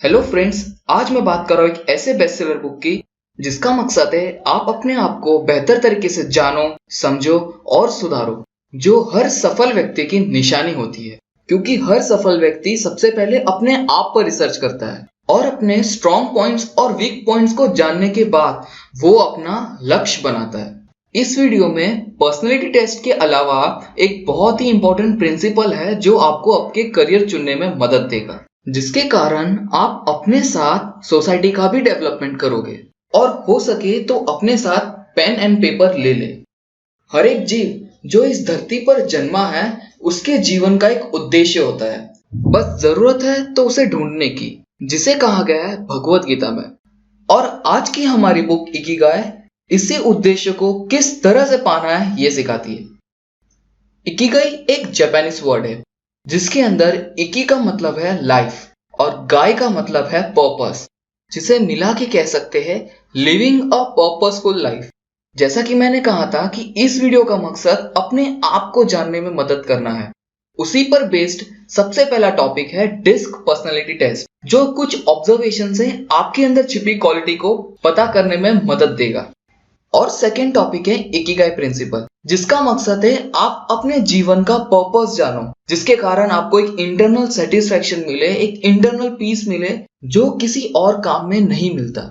Hello friends, आज मैं बात कर रहा हूँ एक ऐसे बेस्ट सेलर बुक की जिसका मकसद है आप अपने आप को बेहतर तरीके से जानो, समझो और सुधारो, जो हर सफल व्यक्ति की निशानी होती है। क्योंकि हर सफल व्यक्ति सबसे पहले अपने आप पर रिसर्च करता है और अपने स्ट्रॉन्ग पॉइंट्स और वीक पॉइंट्स को जानने के बाद वो अपना लक्ष्य बनाता है। इस वीडियो में पर्सनैलिटी टेस्ट के अलावा एक बहुत ही इंपॉर्टेंट प्रिंसिपल है जो आपको आपके करियर चुनने में मदद देगा, जिसके कारण आप अपने साथ सोसाइटी का भी डेवलपमेंट करोगे और हो सके तो अपने साथ पेन एंड पेपर ले ले। हर एक जीव जो इस धरती पर जन्मा है उसके जीवन का एक उद्देश्य होता है, बस जरूरत है तो उसे ढूंढने की, जिसे कहा गया है भगवत गीता में। और आज की हमारी बुक इकिगाई इसी उद्देश्य को किस तरह से पाना है ये सिखाती है। इकिगाई एक जापानीज वर्ड है जिसके अंदर इकी का मतलब है लाइफ और गाय का मतलब है पर्पस, जिसे मिला के कह सकते हैं लिविंग अ पर्पसफुल लाइफ। जैसा कि मैंने कहा था कि इस वीडियो का मकसद अपने आप को जानने में मदद करना है, उसी पर बेस्ड सबसे पहला टॉपिक है डिस्क पर्सनालिटी टेस्ट, जो कुछ ऑब्जर्वेशन से आपके अंदर छिपी क्वालिटी को पता करने में मदद देगा। और सेकेंड टॉपिक है इकिगाई प्रिंसिपल, जिसका मकसद है आप अपने जीवन का पर्पस जानो, जिसके कारण आपको एक इंटरनल सेटिस्फैक्शन मिले, एक इंटरनल पीस मिले जो किसी और काम में नहीं मिलता।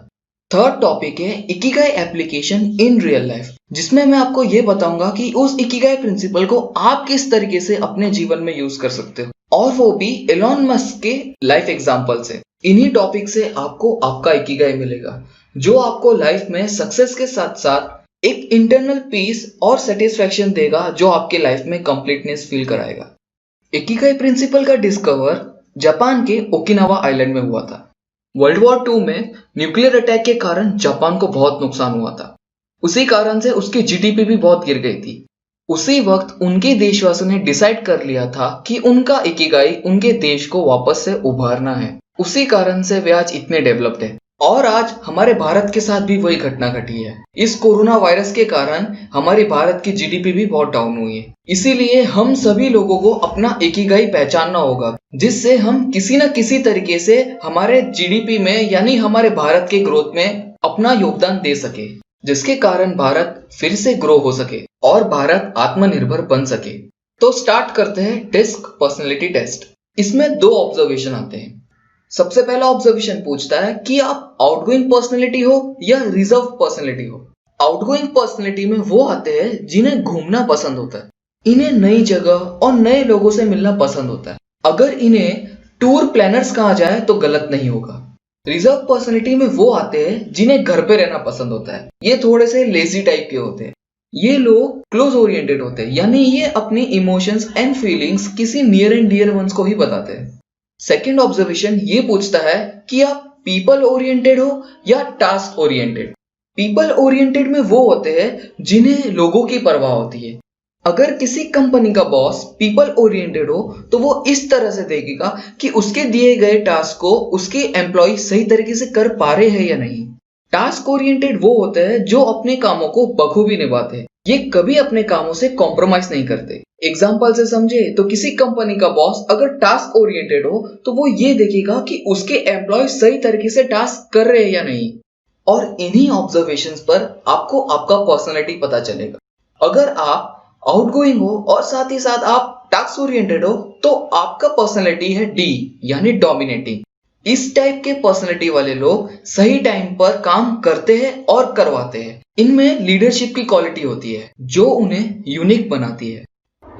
थर्ड टॉपिक है Ikigai application in real life, जिसमें मैं आपको ये बताऊंगा कि उस इकिगाई प्रिंसिपल को आप किस तरीके से अपने जीवन में यूज कर सकते हो, और वो भी एलोन मस्क के लाइफ एग्जांपल से। इन्हीं टॉपिक से आपको आपका इकिगाई मिलेगा, जो आपको लाइफ में सक्सेस के साथ साथ एक इंटरनल पीस और सेटिस्फैक्शन देगा, जो आपके लाइफ में कंप्लीटनेस फील कराएगा। इकिगाई प्रिंसिपल का डिस्कवर जापान के ओकिनावा आइलैंड में हुआ था। वर्ल्ड वॉर 2 में न्यूक्लियर अटैक के कारण जापान को बहुत नुकसान हुआ था। उसी कारण से उसकी जीडीपी भी बहुत गिर गई थी। उसी वक्त उनके देशवासियों ने डिसाइड कर लिया था कि उनका इकिगाई उनके देश को वापस से उभारना है। उसी कारण से वे आज इतने डेवलप्ड है। और आज हमारे भारत के साथ भी वही घटना घटी है। इस कोरोना वायरस के कारण हमारे भारत की जीडीपी भी बहुत डाउन हुई है। इसीलिए हम सभी लोगों को अपना इकिगाई पहचानना होगा, जिससे हम किसी न किसी तरीके से हमारे जीडीपी में यानी हमारे भारत के ग्रोथ में अपना योगदान दे सके, जिसके कारण भारत फिर से ग्रो हो सके और भारत आत्मनिर्भर बन सके। तो स्टार्ट करते हैं डिस्क पर्सनैलिटी टेस्ट। इसमें 2 ऑब्जर्वेशन आते हैं। सबसे पहला ऑब्जर्वेशन पूछता है कि आप आउटगोइंग पर्सनैलिटी हो या रिजर्व पर्सनैलिटी हो। आउटगोइंग पर्सनैलिटी में वो आते हैं जिन्हें घूमना पसंद होता है, इन्हें नई जगह और नए लोगों से मिलना पसंद होता है। अगर इन्हें टूर प्लानर्स कहा जाए तो गलत नहीं होगा। रिजर्व पर्सनैलिटी में वो आते हैं जिन्हें घर पे रहना पसंद होता है। ये थोड़े से लेजी टाइप के होते हैं। ये लोग क्लोज ओरिएंटेड होते हैं, यानी ये अपनी इमोशंस एंड फीलिंग्स किसी नियर एंड डियर वंस को ही बताते हैं। सेकेंड ऑब्जर्वेशन ये पूछता है कि आप पीपल ओरिएंटेड हो या टास्क ओरिएंटेड। पीपल ओरिएंटेड में वो होते हैं जिन्हें लोगों की परवाह होती है। अगर किसी कंपनी का बॉस पीपल ओरिएंटेड हो तो वो इस तरह से देखेगा कि उसके दिए गए टास्क को उसके एम्प्लॉय सही तरीके से कर पा रहे हैं या नहीं। टास्क ओरिएंटेड वो होते हैं जो अपने कामों को बखूबी निभाते हैं। ये कभी अपने कामों से कॉम्प्रोमाइज नहीं करते। एग्जाम्पल से समझे तो किसी कंपनी का बॉस अगर टास्क ओरिएंटेड हो तो वो ये देखेगा कि उसके एम्प्लॉय सही तरीके से टास्क कर रहे हैं या नहीं। और इन्हीं ऑब्जर्वेशंस पर आपको आपका पर्सनैलिटी पता चलेगा। अगर आप आउटगोइंग हो और साथ ही साथ आप टास्क ओरिएंटेड हो तो आपका पर्सनैलिटी है डी, यानी डोमिनेटिंग। इस टाइप के पर्सनैलिटी वाले लोग सही टाइम पर काम करते हैं और करवाते हैं। इनमें लीडरशिप की क्वालिटी होती है जो उन्हें यूनिक बनाती है।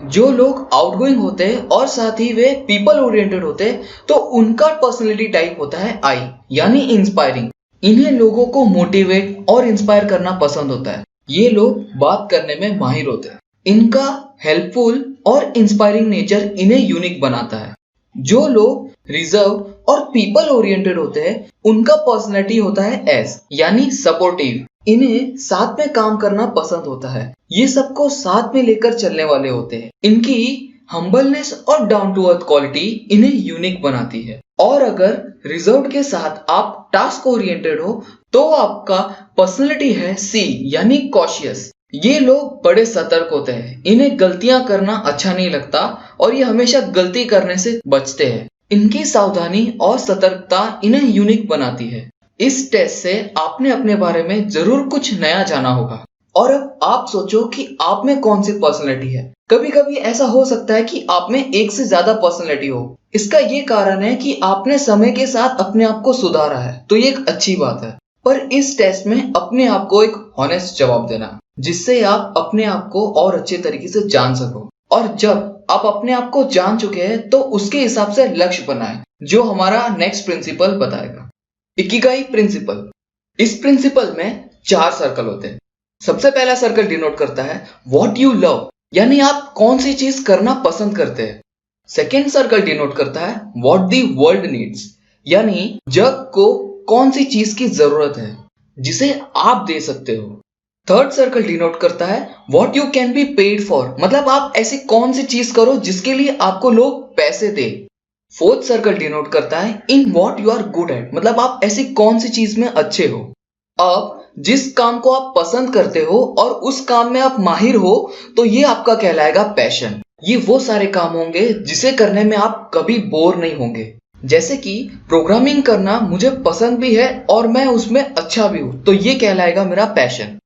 जो लोग आउटगोइंग होते हैं और साथ ही वे पीपल ओरिएंटेड होते हैं तो उनका पर्सनैलिटी टाइप होता है आई, यानी इंस्पायरिंग। इन्हें लोगों को मोटिवेट और इंस्पायर करना पसंद होता है। ये लोग बात करने में माहिर होते हैं। इनका हेल्पफुल और इंस्पायरिंग नेचर इन्हें यूनिक बनाता है। जो लोग रिजर्व और पीपल ओरिएंटेड होते हैं उनका पर्सनैलिटी होता है एस, यानी सपोर्टिव। इन्हें साथ में काम करना पसंद होता है। ये सबको साथ में लेकर चलने वाले होते हैं। इनकी हम्बलनेस और डाउन टू अर्थ क्वालिटी इन्हें यूनिक बनाती है। और अगर रिजर्व के साथ आप टास्क ओरिएंटेड हो तो आपका पर्सनैलिटी है सी, यानी कॉशियस। ये लोग बड़े सतर्क होते हैं। इन्हें गलतियां करना अच्छा नहीं लगता और ये हमेशा गलती करने से बचते हैं। इनकी सावधानी और सतर्कता इन्हें यूनिक बनाती है। इस टेस्ट से आपने अपने बारे में जरूर कुछ नया जाना होगा। और अब आप सोचो कि आप में कौन सी पर्सनैलिटी है। कभी कभी ऐसा हो सकता है कि आप में एक से ज्यादा पर्सनैलिटी हो। इसका ये कारण है कि आपने समय के साथ अपने आप को सुधारा है, तो ये एक अच्छी बात है। पर इस टेस्ट में अपने आप को एक हॉनेस्ट जवाब देना, जिससे आप अपने आप को और अच्छे तरीके से जान सको। और जब आप अपने आप को जान चुके हैं तो उसके हिसाब से लक्ष्य बनाएं, जो हमारा नेक्स्ट प्रिंसिपल बताएगा। Ikigai principle. इस प्रिंसिपल में 4 सर्कल होते हैं। सबसे पहला सर्कल डिनोट करता है व्हाट यू लव, यानी आप कौन सी चीज करना पसंद करते हैं। सेकेंड सर्कल डिनोट करता है व्हाट द वर्ल्ड नीड्स, यानी जग को कौन सी चीज की जरूरत है जिसे आप दे सकते हो। थर्ड सर्कल डिनोट करता है what you can be paid for, मतलब आप ऐसी कौन सी चीज करो जिसके लिए आपको लोग पैसे दे। फोर्थ सर्कल डिनोट करता है in what you are good at, मतलब आप ऐसी कौन सी चीज में अच्छे हो। अब जिस काम को आप पसंद करते हो और उस काम में आप माहिर हो, तो ये आपका कहलाएगा पैशन। ये वो सारे काम होंगे जिसे करने में आप कभी बोर नहीं होंगे। जैसे कि प्रोग्रामिंग करना मुझे पसंद भी है और मैं उसमें अच्छा भी हूं, तो ये कहलाएगा मेरा पैशन।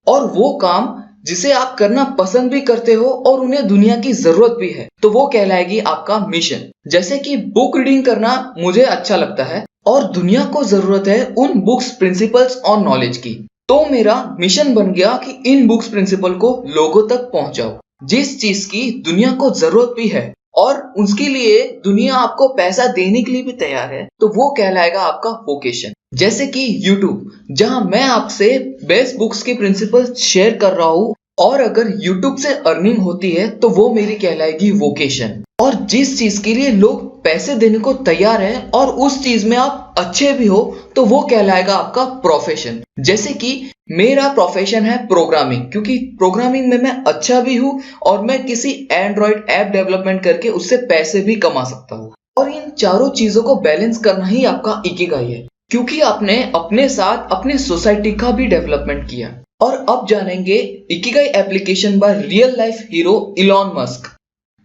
और वो काम जिसे आप करना पसंद भी करते हो और उन्हें दुनिया की जरूरत भी है, तो वो कहलाएगी आपका मिशन। जैसे कि बुक रीडिंग करना मुझे अच्छा लगता है और दुनिया को जरूरत है उन बुक्स, प्रिंसिपल्स और नॉलेज की, तो मेरा मिशन बन गया कि इन बुक्स प्रिंसिपल को लोगों तक पहुंचाओ। जिस चीज की दुनिया को जरूरत भी है और उसके लिए दुनिया आपको पैसा देने के लिए भी तैयार है, तो वो कहलाएगा आपका वोकेशन। जैसे कि YouTube, जहां मैं आपसे बेस्ट बुक्स के प्रिंसिपल शेयर कर रहा हूं, और अगर YouTube से अर्निंग होती है तो वो मेरी कहलाएगी वोकेशन। और जिस चीज के लिए लोग पैसे देने को तैयार हैं और उस चीज में आप अच्छे भी हो, तो वो कहलाएगा आपका प्रोफेशन। जैसे कि मेरा प्रोफेशन है प्रोग्रामिंग, क्योंकि प्रोग्रामिंग में मैं अच्छा भी हूं और मैं किसी एंड्रॉइड ऐप डेवलपमेंट करके उससे पैसे भी कमा सकता हूं। और इन चारों चीजों को बैलेंस करना ही आपका इकिगाई है, क्योंकि आपने अपने साथ अपनी सोसाइटी का भी डेवलपमेंट किया। और अब जानेंगे Ikigai application by real life hero Elon Musk.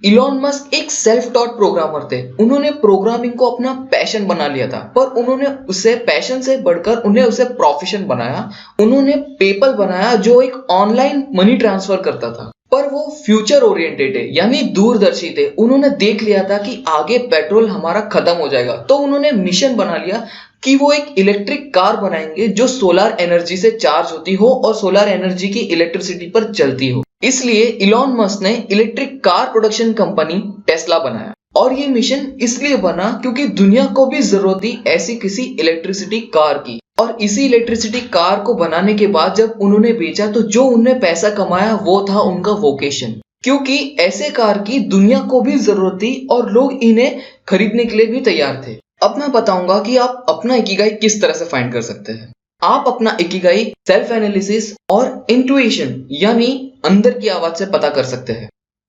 Elon Musk एक सेल्फ टॉट प्रोग्रामर थे। उन्होंने प्रोग्रामिंग को अपना पैशन बना लिया था, पर उन्होंने उसे पैशन से बढ़कर उन्हें उसे प्रोफेशन बनाया। उन्होंने पेपल बनाया जो एक ऑनलाइन मनी ट्रांसफर करता था, पर वो फ्यूचर ओरिएंटेड है, यानी दूरदर्शी थे। उन्होंने देख लिया था कि आगे पेट्रोल हमारा खत्म हो जाएगा, तो उन्होंने मिशन बना लिया कि वो एक इलेक्ट्रिक कार बनाएंगे जो सोलर एनर्जी से चार्ज होती हो और सोलर एनर्जी की इलेक्ट्रिसिटी पर चलती हो। इसलिए इलॉन मस्क ने electric car production company Tesla बनाया। और ये मिशन इसलिए बना क्योंकि दुनिया को भी जरूरत थी ऐसी किसी इलेक्ट्रिसिटी कार की। और इसी इलेक्ट्रिसिटी कार को बनाने के बाद जब उन्होंने बेचा, तो जो उन्हें पैसा कमाया वो था उनका वोकेशन, क्योंकि ऐसे कार की दुनिया को भी जरूरत थी और लोग इन्हें खरीदने के लिए भी तैयार थे। अब मैं बताऊंगा कि आप अपना इकिगाई किस तरह से फाइंड कर सकते हैं। आप अपना इकिगाई सेल्फ एनालिसिस और इंट्यूशन, यानी अंदर की आवाज से पता कर सकते हैं।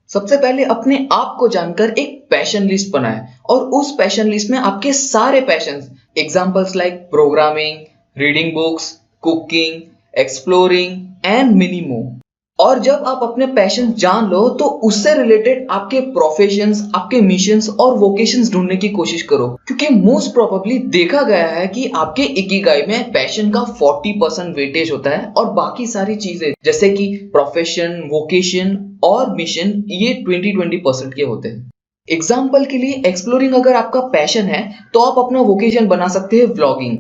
सबसे पहले अपने आप को जानकर एक पैशन लिस्ट बनाएं और उस पैशन लिस्ट में आपके सारे passions, examples like programming, reading books, cooking, exploring and many more. और जब आप अपने पैशन जान लो, तो उससे रिलेटेड आपके प्रोफेशंस, आपके मिशंस और वोकेशंस ढूंढने की कोशिश करो, क्योंकि मोस्ट प्रोबेबली देखा गया है कि आपके इकिगाई में पैशन का 40% वेटेज होता है और बाकी सारी चीजें जैसे कि प्रोफेशन, वोकेशन और मिशन ये 20-20% के होते हैं। एग्जाम्पल के लिए एक्सप्लोरिंग अगर आपका पैशन है, तो आप अपना वोकेशन बना सकते हैं व्लॉगिंग,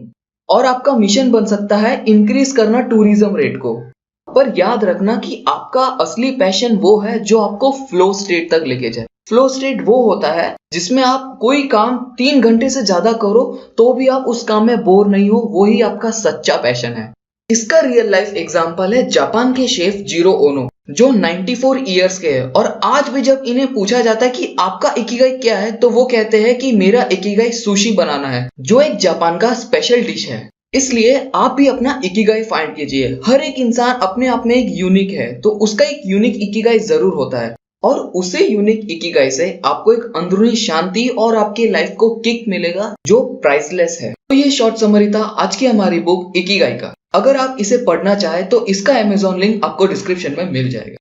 और आपका मिशन बन सकता है इंक्रीज करना टूरिज्म रेट को। पर याद रखना कि आपका असली पैशन वो है जो आपको फ्लो स्टेट तक लेके जाए। फ्लो स्टेट वो होता है जिसमें आप कोई काम 3 घंटे से ज्यादा करो तो भी आप उस काम में बोर नहीं हो, वही आपका सच्चा पैशन है। इसका रियल लाइफ एग्जांपल है जापान के शेफ जीरो ओनो, जो 94 इयर्स के हैं और आज भी जब इन्हें पूछा जाता है कि आपका इकिगाई क्या है, तो वो कहते हैं कि मेरा इकिगाई सुशी बनाना है, जो एक जापान का स्पेशल डिश है। इसलिए आप भी अपना इकिगाई फाइंड कीजिए। हर एक इंसान अपने आप में एक यूनिक है, तो उसका एक यूनिक इकिगाई जरूर होता है और उसे यूनिक इकिगाई से आपको एक अंदरूनी शांति और आपके लाइफ को किक मिलेगा जो प्राइसलेस है। तो ये शॉर्ट समरी था आज की हमारी बुक इकिगाई का। अगर आप इसे पढ़ना चाहे तो इसका अमेज़न लिंक आपको डिस्क्रिप्शन में मिल जाएगा।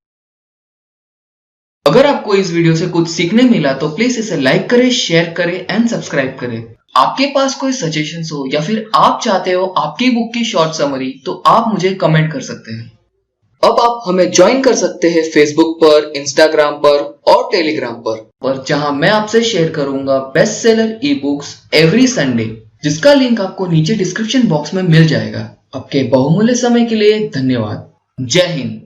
अगर आपको इस वीडियो से कुछ सीखने मिला तो प्लीज इसे लाइक करें, शेयर करें एंड सब्सक्राइब करें। आपके पास कोई सजेशंस हो या फिर आप चाहते हो आपकी बुक की शॉर्ट समरी तो आप मुझे कमेंट कर सकते हैं। अब आप हमें ज्वाइन कर सकते हैं फेसबुक पर, इंस्टाग्राम पर और टेलीग्राम पर जहां मैं आपसे शेयर करूंगा best seller e books every Sunday, जिसका लिंक आपको नीचे डिस्क्रिप्शन बॉक्स में मिल जाएगा। आपके बहुमूल्य समय के लिए धन्यवाद। जय हिंद।